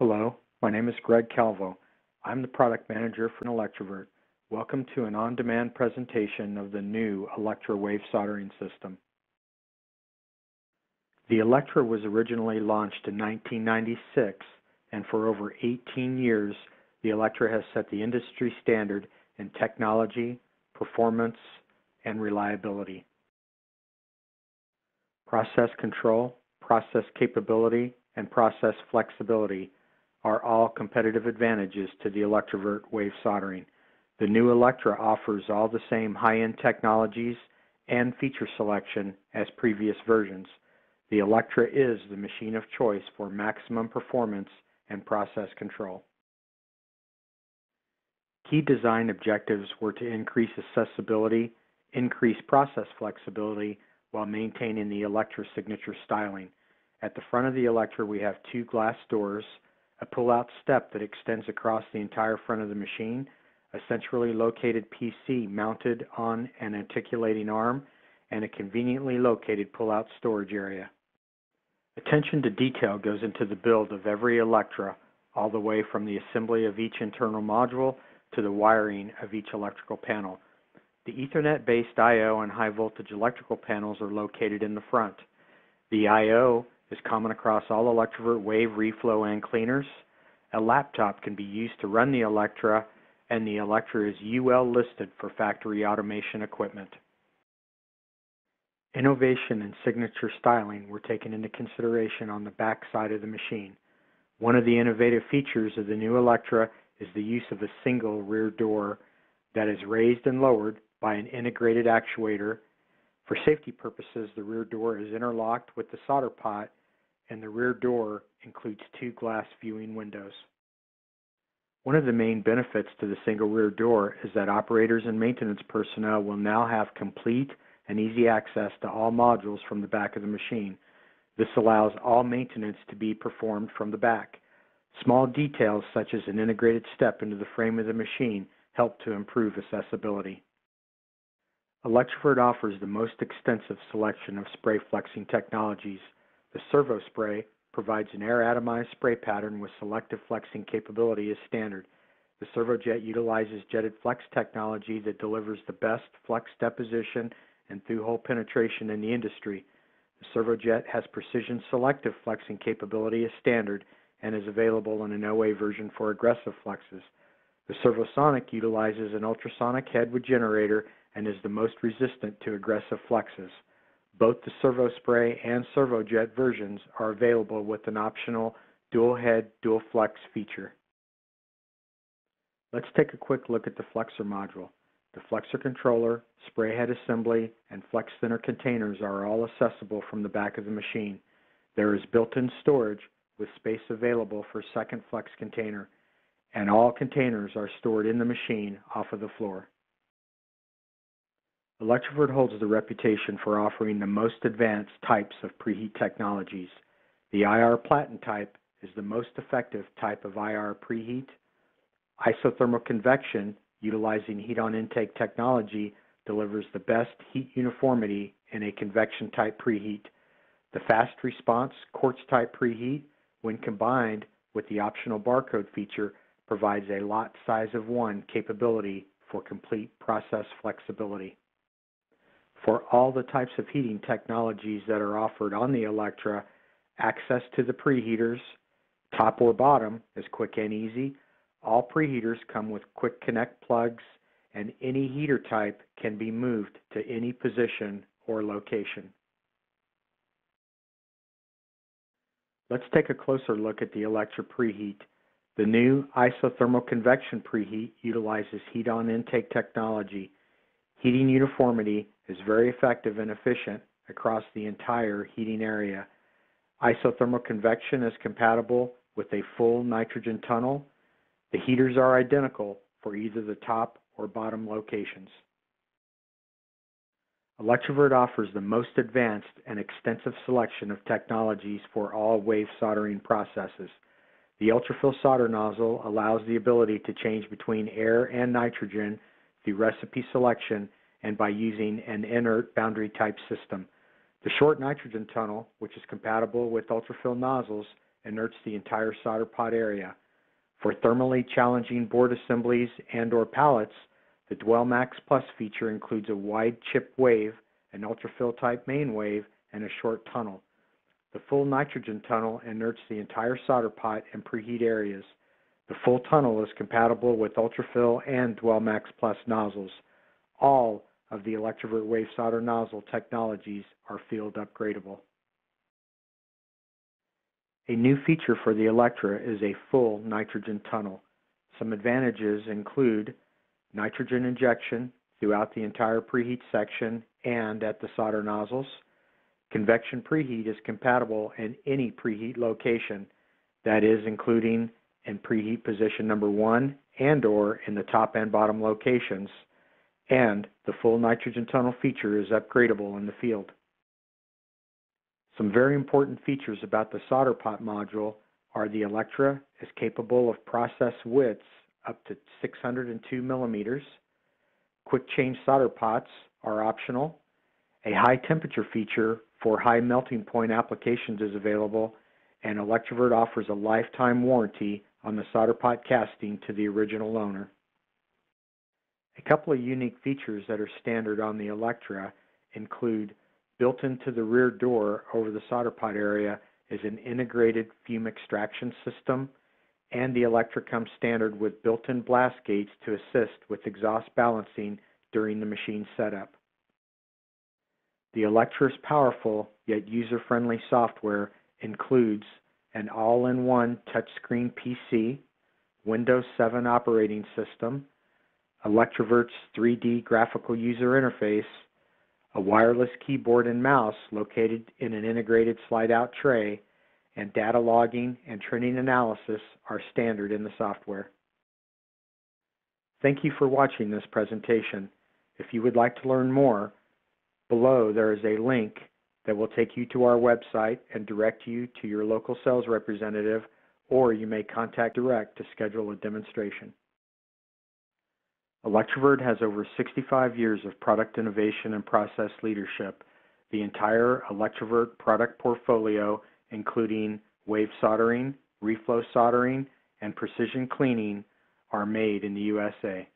Hello, my name is Greg Calvo. I'm the product manager for Electrovert. Welcome to an on-demand presentation of the new Electra wave soldering system. The Electra was originally launched in 1996, and for over 18 years, the Electra has set the industry standard in technology, performance, and reliability. Process control, process capability, and process flexibility are all competitive advantages to the Electrovert wave soldering. The new Electra offers all the same high-end technologies and feature selection as previous versions. The Electra is the machine of choice for maximum performance and process control. Key design objectives were to increase accessibility, increase process flexibility, while maintaining the Electra signature styling. At the front of the Electra, we have two glass doors, a pull-out step that extends across the entire front of the machine, a centrally located PC mounted on an articulating arm, and a conveniently located pull-out storage area. Attention to detail goes into the build of every Electra, all the way from the assembly of each internal module to the wiring of each electrical panel. The Ethernet-based I/O and high-voltage electrical panels are located in the front. The I/O is common across all Electrovert wave reflow and cleaners. A laptop can be used to run the Electra, and the Electra is UL listed for factory automation equipment. Innovation and signature styling were taken into consideration on the back side of the machine. One of the innovative features of the new Electra is the use of a single rear door that is raised and lowered by an integrated actuator. For safety purposes, the rear door is interlocked with the solder pot, and the rear door includes two glass viewing windows. One of the main benefits to the single rear door is that operators and maintenance personnel will now have complete and easy access to all modules from the back of the machine. This allows all maintenance to be performed from the back. Small details such as an integrated step into the frame of the machine help to improve accessibility. Electrovert offers the most extensive selection of spray flexing technologies. The Servo Spray provides an air-atomized spray pattern with selective flexing capability as standard. The ServoJet utilizes jetted flex technology that delivers the best flex deposition and through-hole penetration in the industry. The ServoJet has precision selective flexing capability as standard and is available in an OA version for aggressive flexes. The Servosonic utilizes an ultrasonic head with generator and is the most resistant to aggressive flexes. Both the Servo Spray and ServoJet versions are available with an optional dual head, dual flex feature. Let's take a quick look at the Flexor Module. The Flexor controller, spray head assembly, and flex thinner containers are all accessible from the back of the machine. There is built-in storage with space available for a second flex container, and all containers are stored in the machine off of the floor. Electrovert holds the reputation for offering the most advanced types of preheat technologies. The IR Platen type is the most effective type of IR preheat. Isothermal convection, utilizing heat-on intake technology, delivers the best heat uniformity in a convection type preheat. The fast response quartz type preheat, when combined with the optional barcode feature, provides a lot size of 1 capability for complete process flexibility. For all the types of heating technologies that are offered on the Electra, access to the preheaters, top or bottom, is quick and easy. All preheaters come with quick connect plugs, and any heater type can be moved to any position or location. Let's take a closer look at the Electra preheat. The new isothermal convection preheat utilizes heat-on intake technology. Heating uniformity is very effective and efficient across the entire heating area. Isothermal convection is compatible with a full nitrogen tunnel. The heaters are identical for either the top or bottom locations. Electrovert offers the most advanced and extensive selection of technologies for all wave soldering processes. The ultrafill solder nozzle allows the ability to change between air and nitrogen through recipe selection and by using an inert boundary type system. The short nitrogen tunnel, which is compatible with ultrafill nozzles, inerts the entire solder pot area. For thermally challenging board assemblies and/or pallets, the Dwell Max Plus feature includes a wide chip wave, an ultrafill type main wave, and a short tunnel. The full nitrogen tunnel inerts the entire solder pot and preheat areas. The full tunnel is compatible with ultrafill and Dwell Max Plus nozzles. All of the Electrovert wave solder nozzle technologies are field upgradable. A new feature for the Electra is a full nitrogen tunnel. Some advantages include nitrogen injection throughout the entire preheat section and at the solder nozzles. Convection preheat is compatible in any preheat location, that is, including in preheat position number 1 and/or in the top and bottom locations, and the full nitrogen tunnel feature is upgradable in the field. Some very important features about the solder pot module are the Electra is capable of process widths up to 602 millimeters. Quick change solder pots are optional. A high temperature feature for high melting point applications is available, and Electrovert offers a lifetime warranty on the solder pot casting to the original owner. A couple of unique features that are standard on the Electra include built into the rear door over the solder pot area is an integrated fume extraction system, and the Electra comes standard with built-in blast gates to assist with exhaust balancing during the machine setup. The Electra's powerful yet user-friendly software includes an all-in-one touchscreen PC, Windows 7 operating system, Electrovert's 3D graphical user interface, a wireless keyboard and mouse located in an integrated slide-out tray, and data logging and trending analysis are standard in the software. Thank you for watching this presentation. If you would like to learn more, below there is a link that will take you to our website and direct you to your local sales representative, or you may contact direct to schedule a demonstration. Electrovert has over 65 years of product innovation and process leadership. The entire Electrovert product portfolio, including wave soldering, reflow soldering, and precision cleaning, are made in the USA.